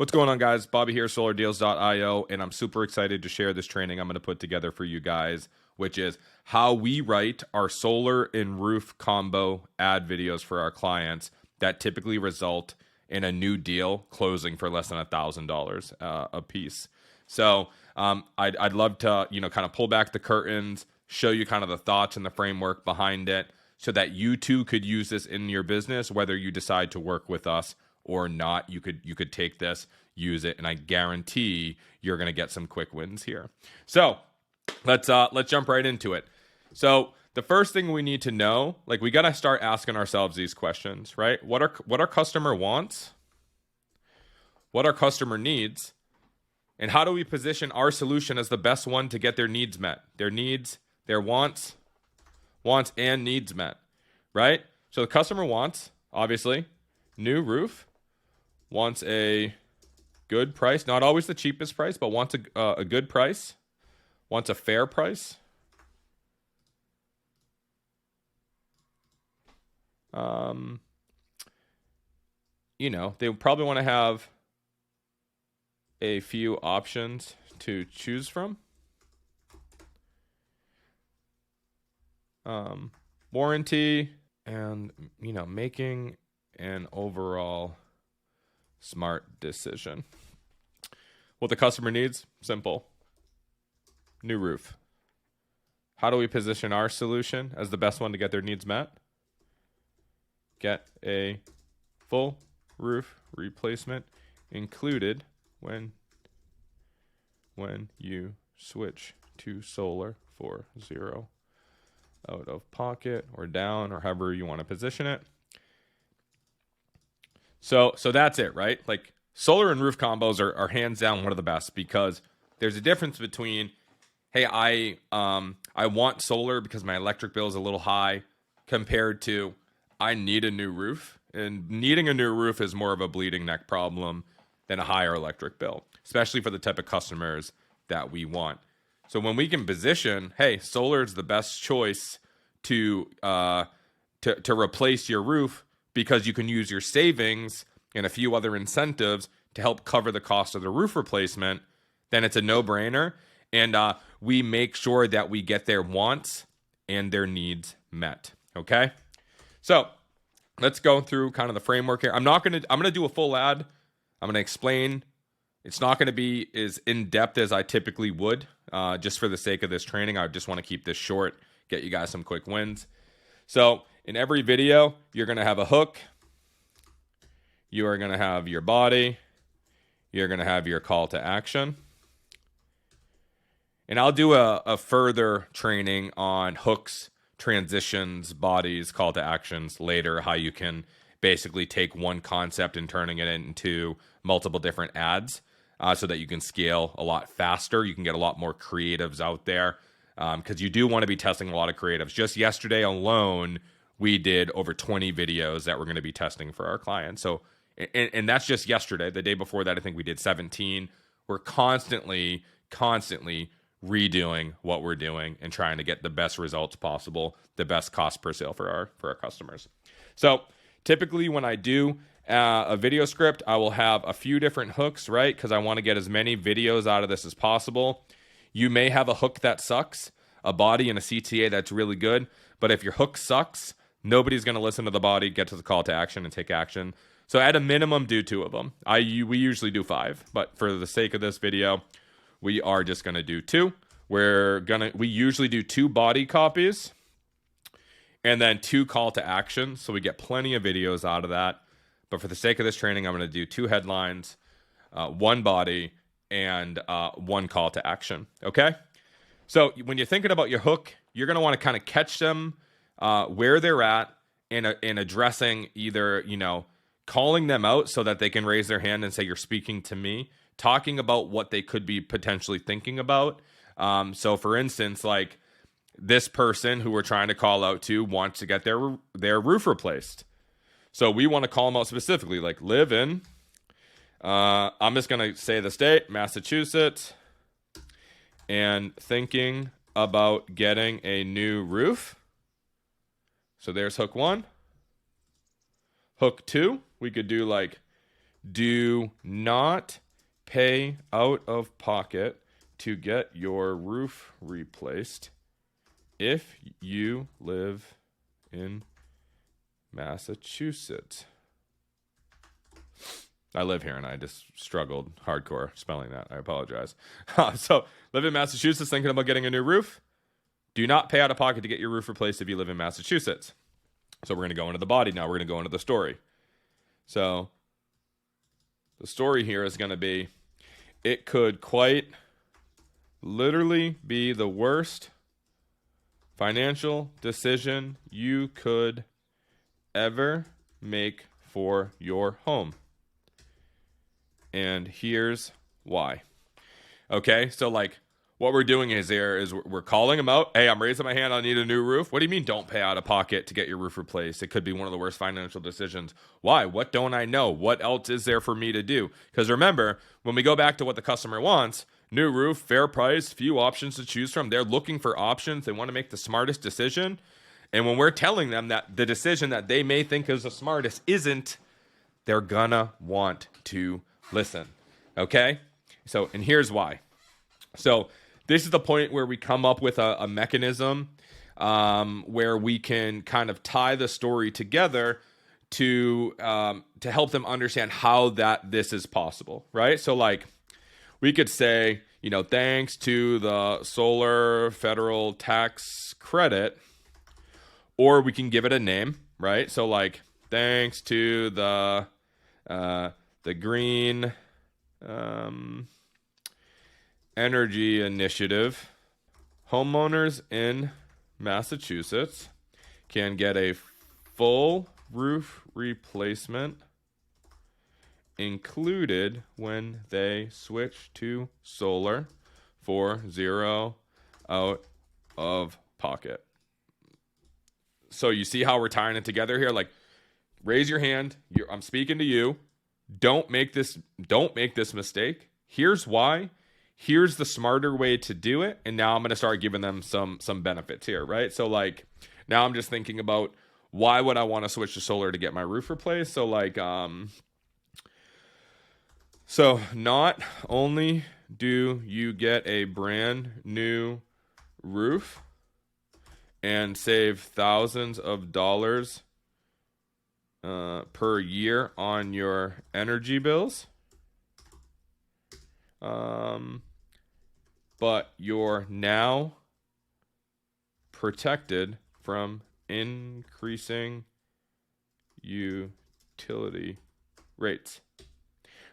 What's going on, guys? Bobby here, solardeals.io, and I'm super excited to share this training I'm going to put together for you guys, which is how we write our solar and roof combo ad videos for our clients that typically result in a new deal closing for less than $1,000 a piece. So I'd love to, kind of pull back the curtains, show you kind of the thoughts and the framework behind it so that you too could use this in your business, whether you decide to work with us or not. You could take this, use it, and I guarantee you're going to get some quick wins here. So let's jump right into it. So the first thing we need to know, like, we got to start asking ourselves these questions, right? What our customer wants, what our customer needs, and how do we position our solution as the best one to get their needs met? Their needs, their wants and needs met, right? So the customer wants, obviously, new roof, wants a good price, not always the cheapest price, but wants a good price, wants a fair price. They probably want to have a few options to choose from. Warranty and, making an overall smart decision. What the customer needs, simple. New roof. How do we position our solution as the best one to get their needs met? Get a full roof replacement included when you switch to solar for zero out of pocket or down, or however you want to position it. So that's it, right? Like, solar and roof combos are hands down one of the best, because there's a difference between, hey, I want solar because my electric bill is a little high, compared to I need a new roof. And needing a new roof is more of a bleeding neck problem than a higher electric bill, especially for the type of customers that we want. So when we can position, hey, solar is the best choice to replace your roof, because you can use your savings and a few other incentives to help cover the cost of the roof replacement, then it's a no-brainer. And we make sure that we get their wants and their needs met. Okay? So let's go through kind of the framework here. I'm going to do a full ad. I'm going to explain. It's not going to be as in-depth as I typically would, just for the sake of this training. I just want to keep this short, get you guys some quick wins. So in every video, you're going to have a hook. You are going to have your body. You're going to have your call to action. And I'll do a further training on hooks, transitions, bodies, call to actions later, how you can basically take one concept and turning it into multiple different ads, so that you can scale a lot faster. You can get a lot more creatives out there, because you do want to be testing a lot of creatives. Just yesterday alone, we did over 20 videos that we're going to be testing for our clients. So, and that's just yesterday. The day before that, I think we did 17. We're constantly redoing what we're doing and trying to get the best results possible, the best cost per sale for our customers. So typically when I do a video script, I will have a few different hooks, right? Because I want to get as many videos out of this as possible. You may have a hook that sucks, a body and a CTA that's really good, but if your hook sucks, nobody's going to listen to the body, get to the call to action, and take action. So at a minimum, do 2 of them. We usually do 5, but for the sake of this video, we are just going to do 2. We usually do 2 body copies and then 2 call to action, so we get plenty of videos out of that. But for the sake of this training, I'm going to do 2 headlines, 1 body, and 1 call to action. Okay? So when you're thinking about your hook, you're going to want to kind of catch them where they're at, in addressing either, calling them out so that they can raise their hand and say, you're speaking to me, talking about what they could be potentially thinking about. So for instance, like, this person who we're trying to call out to wants to get their roof replaced. So we want to call them out specifically, like, live in, I'm just going to say the state, Massachusetts, and thinking about getting a new roof. So there's hook 1. Hook 2, we could do like Do not pay out of pocket to get your roof replaced if you live in Massachusetts. I live here and I just struggled hardcore spelling that. I apologize. So, live in Massachusetts, thinking about getting a new roof? Do not pay out of pocket to get your roof replaced if you live in Massachusetts. So, we're going to go into the body now. We're going to go into the story. So, the story here is going to be, it could quite literally be the worst financial decision you could ever make for your home. And here's why. Okay, so like what we're doing is we're calling them out. Hey, I'm raising my hand. I need a new roof. What do you mean don't pay out of pocket to get your roof replaced? It could be one of the worst financial decisions. Why? What don't I know? What else is there for me to do? Because remember, when we go back to what the customer wants, new roof, fair price, few options to choose from. They're looking for options. They want to make the smartest decision. And when we're telling them that the decision that they may think is the smartest isn't, they're gonna want to listen. Okay? So, and here's why. So, this is the point where we come up with a mechanism where we can kind of tie the story together to help them understand how this is possible, right? So, like, we could say, thanks to the solar federal tax credit, or we can give it a name, right? So, like, thanks to the green energy initiative, homeowners in Massachusetts can get a full roof replacement included when they switch to solar for $0 out of pocket. So you see how we're tying it together here? Like, raise your hand. I'm speaking to you. Don't make this mistake. Here's why. Here's the smarter way to do it. And now I'm going to start giving them some benefits here, right? So like, now I'm just thinking about why would I want to switch to solar to get my roof replaced? So like, so not only do you get a brand new roof and save thousands of dollars per year on your energy bills, but you're now protected from increasing utility rates.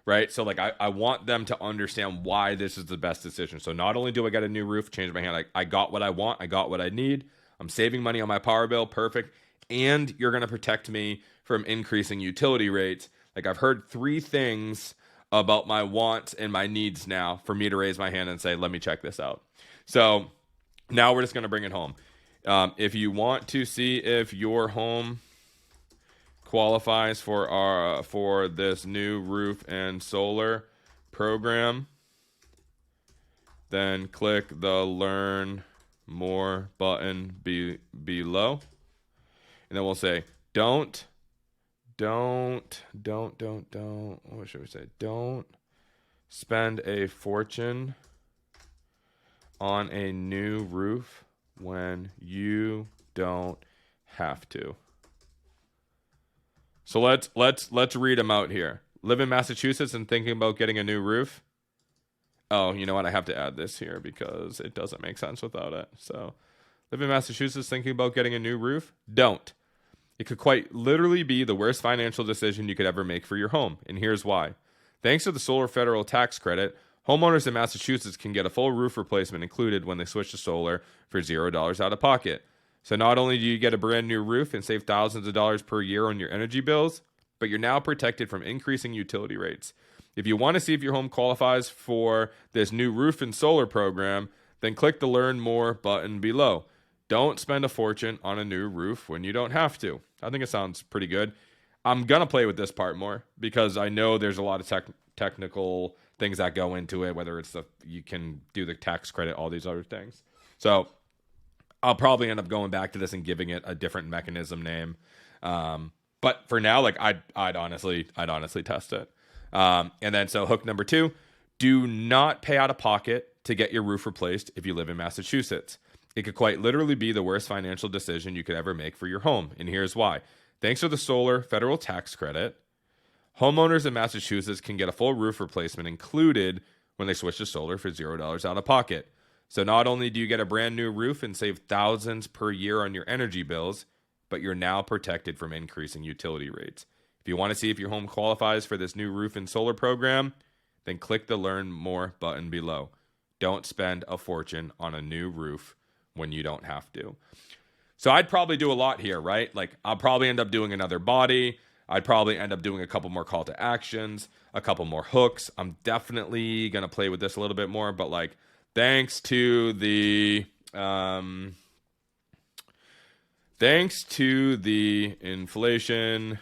Right? So like I want them to understand why this is the best decision. So not only do I get a new roof, change my hand, like I got what I want, I got what I need, I'm saving money on my power bill, perfect. And you're going to protect me from increasing utility rates. Like I've heard 3 things about my wants and my needs now for me to raise my hand and say, let me check this out. So now we're just going to bring it home. If you want to see if your home qualifies for this new roof and solar program, then click the Learn More button below. And then we'll say, don't, what should we say? Don't spend a fortune on a new roof when you don't have to. So let's read them out here. Live in Massachusetts and thinking about getting a new roof. Oh, you know what? I have to add this here because it doesn't make sense without it. So, live in Massachusetts thinking about getting a new roof? Don't. It could quite literally be the worst financial decision you could ever make for your home. And here's why. Thanks to the solar federal tax credit, homeowners in Massachusetts can get a full roof replacement included when they switch to solar for $0 out of pocket. So not only do you get a brand new roof and save thousands of dollars per year on your energy bills, but you're now protected from increasing utility rates. If you want to see if your home qualifies for this new roof and solar program, then click the Learn More button below. Don't spend a fortune on a new roof when you don't have to. I think it sounds pretty good. I'm going to play with this part more because I know there's a lot of technical things that go into it, whether it's you can do the tax credit, all these other things. So I'll probably end up going back to this and giving it a different mechanism name. But for now, like I'd honestly test it. And then so hook number 2, do not pay out of pocket to get your roof replaced if you live in Massachusetts. It could quite literally be the worst financial decision you could ever make for your home. And here's why. Thanks to the solar federal tax credit, homeowners in Massachusetts can get a full roof replacement included when they switch to solar for $0 out of pocket. So not only do you get a brand new roof and save thousands per year on your energy bills, but you're now protected from increasing utility rates. If you want to see if your home qualifies for this new roof and solar program, then click the Learn More button below. Don't spend a fortune on a new roof when you don't have to. So I'd probably do a lot here, right? Like I'll probably end up doing another body. I'd probably end up doing a couple more call to actions, a couple more hooks. I'm definitely going to play with this a little bit more, but like thanks to the Inflation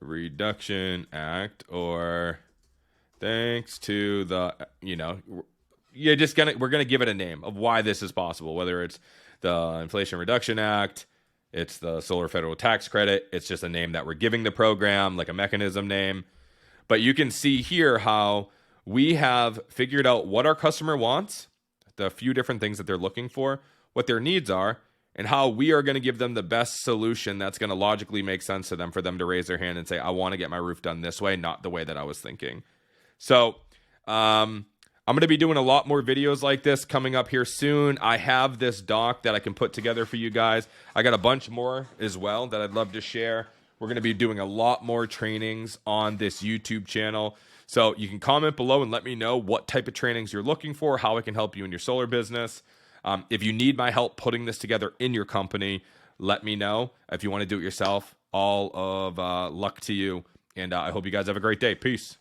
Reduction Act, or thanks to the, we're gonna give it a name of why this is possible, whether it's the Inflation Reduction Act, it's the solar federal tax credit, it's just a name that we're giving the program, like a mechanism name. But you can see here how we have figured out what our customer wants, the few different things that they're looking for, what their needs are, and how we are going to give them the best solution that's going to logically make sense to them for them to raise their hand and say, I want to get my roof done this way, not the way that I was thinking. So I'm going to be doing a lot more videos like this coming up here soon. I have this doc that I can put together for you guys. I got a bunch more as well that I'd love to share. We're going to be doing a lot more trainings on this YouTube channel. So you can comment below and let me know what type of trainings you're looking for, how I can help you in your solar business. If you need my help putting this together in your company, let me know. If you want to do it yourself, all of luck to you. And I hope you guys have a great day. Peace.